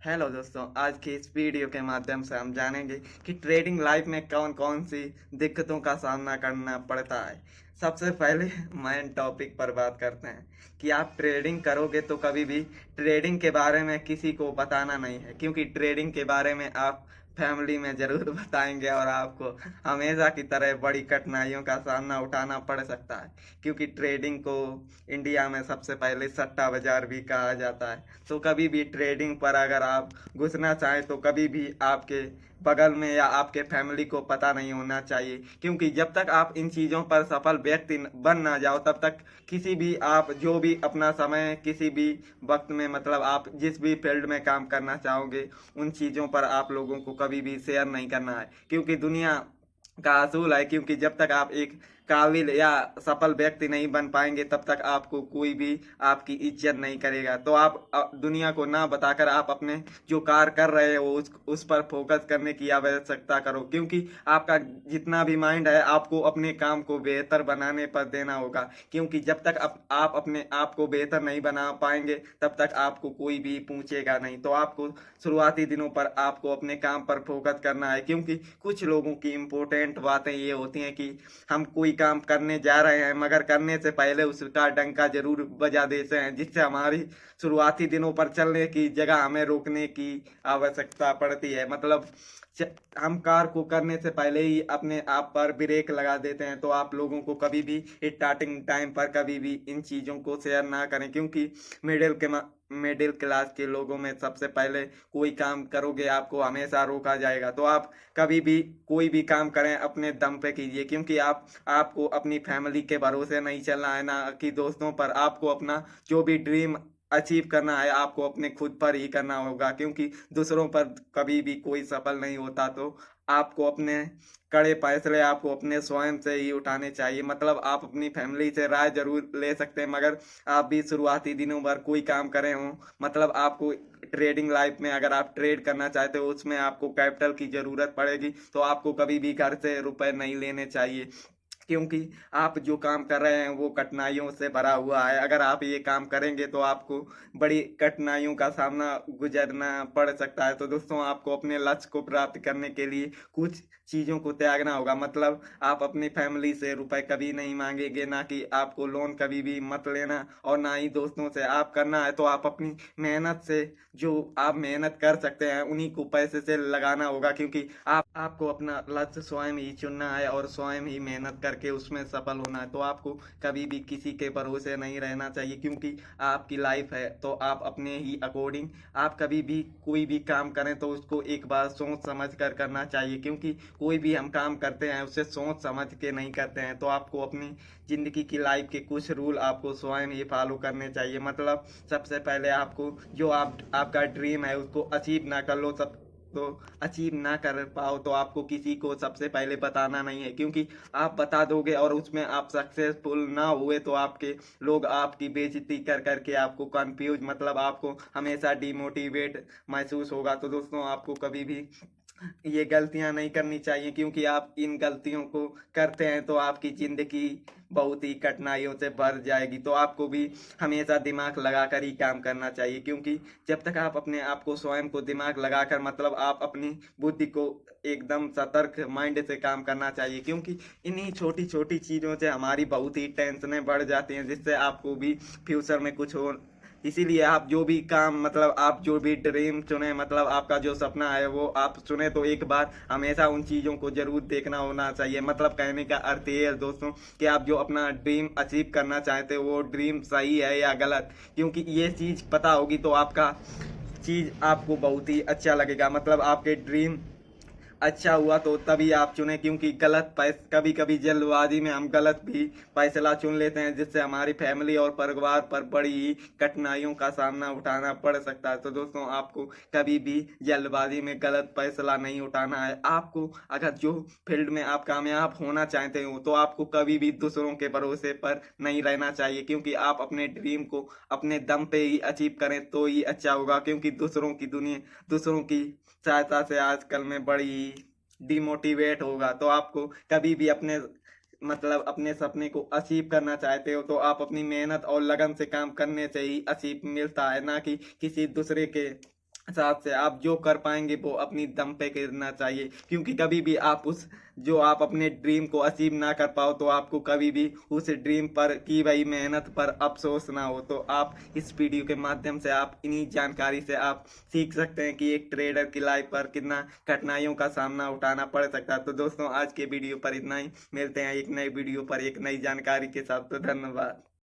Hello दोस्तों, आज की इस वीडियो के माध्यम से हम जानेंगे कि ट्रेडिंग लाइफ में कौन कौन सी दिक्कतों का सामना करना पड़ता है। सबसे पहले मेन टॉपिक पर बात करते हैं कि आप ट्रेडिंग करोगे तो कभी भी ट्रेडिंग के बारे में किसी को बताना नहीं है, क्योंकि ट्रेडिंग के बारे में आप फैमिली में ज़रूर बताएंगे और आपको हमेशा की तरह बड़ी कठिनाइयों का सामना उठाना पड़ सकता है, क्योंकि ट्रेडिंग को इंडिया में सबसे पहले सट्टा बाजार भी कहा जाता है। तो कभी भी ट्रेडिंग पर अगर आप घुसना चाहें तो कभी भी आपके बगल में या आपके फैमिली को पता नहीं होना चाहिए, क्योंकि जब तक आप इन चीज़ों पर सफल व्यक्ति बन ना जाओ तब तक किसी भी आप जो भी अपना समय किसी भी वक्त में मतलब आप जिस भी फील्ड में काम करना चाहोगे उन चीज़ों पर आप लोगों को कभी भी शेयर नहीं करना है, क्योंकि दुनिया का असूल है। क्योंकि जब तक आप एक काबिल या सफल व्यक्ति नहीं बन पाएंगे तब तक आपको कोई भी आपकी इज्जत नहीं करेगा। तो आप दुनिया को ना बताकर आप अपने जो कार्य कर रहे हो उस पर फोकस करने की आवश्यकता करो, क्योंकि आपका जितना भी माइंड है आपको अपने काम को बेहतर बनाने पर देना होगा। क्योंकि जब तक आप अपने आप को बेहतर नहीं बना पाएंगे तब तक आपको कोई भी पूछेगा नहीं। तो आपको शुरुआती दिनों पर आपको अपने काम पर फोकस करना है, क्योंकि कुछ लोगों की इम्पोर्टेंट बातें ये होती हैं कि हम कोई काम करने जा रहे हैं मगर करने से पहले उसका डंका जरूर बजा देते हैं, जिससे हमारी शुरुआती दिनों पर चलने की जगह हमें रोकने की आवश्यकता पड़ती है। मतलब हम कार को करने से पहले ही अपने आप पर ब्रेक लगा देते हैं। तो आप लोगों को कभी भी स्टार्टिंग टाइम पर कभी भी इन चीज़ों को शेयर ना करें, क्योंकि मिडिल क्लास के लोगों में सबसे पहले कोई काम करोगे आपको हमेशा रोका जाएगा। तो आप कभी भी कोई भी काम करें अपने दम पे कीजिए, क्योंकि आपको अपनी फैमिली के भरोसे नहीं चलना है, ना कि दोस्तों पर। आपको अपना जो भी ड्रीम अचीव करना है आपको अपने खुद पर ही करना होगा, क्योंकि दूसरों पर कभी भी कोई सफल नहीं होता। तो आपको अपने कड़े फैसले आपको अपने स्वयं से ही उठाने चाहिए। मतलब आप अपनी फैमिली से राय जरूर ले सकते हैं, मगर आप भी शुरुआती दिनों भर कोई काम करें हो, मतलब आपको ट्रेडिंग लाइफ में अगर आप ट्रेड करना चाहते हो उसमें आपको कैपिटल की ज़रूरत पड़ेगी। तो आपको कभी भी घर से रुपए नहीं लेने चाहिए, क्योंकि आप जो काम कर रहे हैं वो कठिनाइयों से भरा हुआ है। अगर आप ये काम करेंगे तो आपको बड़ी कठिनाइयों का सामना गुजरना पड़ सकता है। तो दोस्तों, आपको अपने लक्ष्य को प्राप्त करने के लिए कुछ चीज़ों को त्यागना होगा। मतलब आप अपनी फैमिली से रुपए कभी नहीं मांगेंगे, ना कि आपको लोन कभी भी मत लेना, और ना ही दोस्तों से। आप करना है तो आप अपनी मेहनत से जो आप मेहनत कर सकते हैं उन्हीं को पैसे से लगाना होगा, क्योंकि आपको अपना लक्ष्य स्वयं ही चुनना है और स्वयं ही मेहनत करके उसमें सफल होना है। तो आपको कभी भी किसी के भरोसे नहीं रहना चाहिए, क्योंकि आपकी लाइफ है। तो आप अपने ही अकॉर्डिंग आप कभी भी कोई भी काम करें तो उसको एक बार सोच समझ कर करना चाहिए, क्योंकि कोई भी हम काम करते हैं उसे सोच समझ के नहीं करते हैं। तो आपको अपनी ज़िंदगी की लाइफ के कुछ रूल आपको स्वयं ही फॉलो करने चाहिए। मतलब सबसे पहले आपको जो आपका ड्रीम है उसको अचीव ना कर लो सब तो अचीव ना कर पाओ तो आपको किसी को सबसे पहले बताना नहीं है, क्योंकि आप बता दोगे और उसमें आप सक्सेसफुल ना हुए तो आपके लोग आपकी बेइज्जती कर करके आपको कंफ्यूज मतलब आपको हमेशा डिमोटिवेट महसूस होगा। तो दोस्तों, आपको कभी भी ये गलतियां नहीं करनी चाहिए, क्योंकि आप इन गलतियों को करते हैं तो आपकी ज़िंदगी बहुत ही कठिनाइयों से भर जाएगी। तो आपको भी हमेशा दिमाग लगाकर ही काम करना चाहिए, क्योंकि जब तक आप अपने आप को स्वयं को दिमाग लगाकर मतलब आप अपनी बुद्धि को एकदम सतर्क माइंड से काम करना चाहिए, क्योंकि इन्हीं छोटी छोटी चीज़ों से हमारी बहुत ही टेंशनें बढ़ जाती हैं, जिससे आपको भी फ्यूचर में कुछ हो। इसीलिए आप जो भी काम मतलब आप जो भी ड्रीम चुने, मतलब आपका जो सपना है वो आप चुने तो एक बार हमेशा उन चीज़ों को जरूर देखना होना चाहिए। मतलब कहने का अर्थ ये है दोस्तों कि आप जो अपना ड्रीम अचीव करना चाहते हो वो ड्रीम सही है या गलत, क्योंकि ये चीज़ पता होगी तो आपका चीज़ आपको बहुत ही अच्छा लगेगा। मतलब आपके ड्रीम अच्छा हुआ तो तभी आप चुने, क्योंकि कभी कभी जल्दबाजी में हम गलत भी फैसला चुन लेते हैं, जिससे हमारी फैमिली और परिवार पर बड़ी ही कठिनाइयों का सामना उठाना पड़ सकता है। तो दोस्तों, आपको कभी भी जल्दबाजी में गलत फैसला नहीं उठाना है। आपको अगर जो फील्ड में आप कामयाब होना चाहते हो तो आपको कभी भी दूसरों के भरोसे पर नहीं रहना चाहिए, क्योंकि आप अपने ड्रीम को अपने दम पे ही अचीव करें तो ही अच्छा होगा। क्योंकि दूसरों की सहायता से आजकल में बड़ी डिमोटिवेट होगा। तो आपको कभी भी अपने सपने को अचीव करना चाहते हो तो आप अपनी मेहनत और लगन से काम करने से ही अचीव मिलता है, ना कि किसी दूसरे के साथ से आप जो कर पाएंगे वो अपनी दम पे करना चाहिए, क्योंकि कभी भी आप उस जो आप अपने ड्रीम को अचीव ना कर पाओ तो आपको कभी भी उस ड्रीम पर की गई मेहनत पर अफसोस ना हो। तो आप इस वीडियो के माध्यम से आप इन्हीं जानकारी से आप सीख सकते हैं कि एक ट्रेडर की लाइफ पर कितना कठिनाइयों का सामना उठाना पड़ सकता है। तो दोस्तों आज के वीडियो पर इतना ही, मिलते हैं एक नई वीडियो पर एक नई जानकारी के साथ। तो धन्यवाद।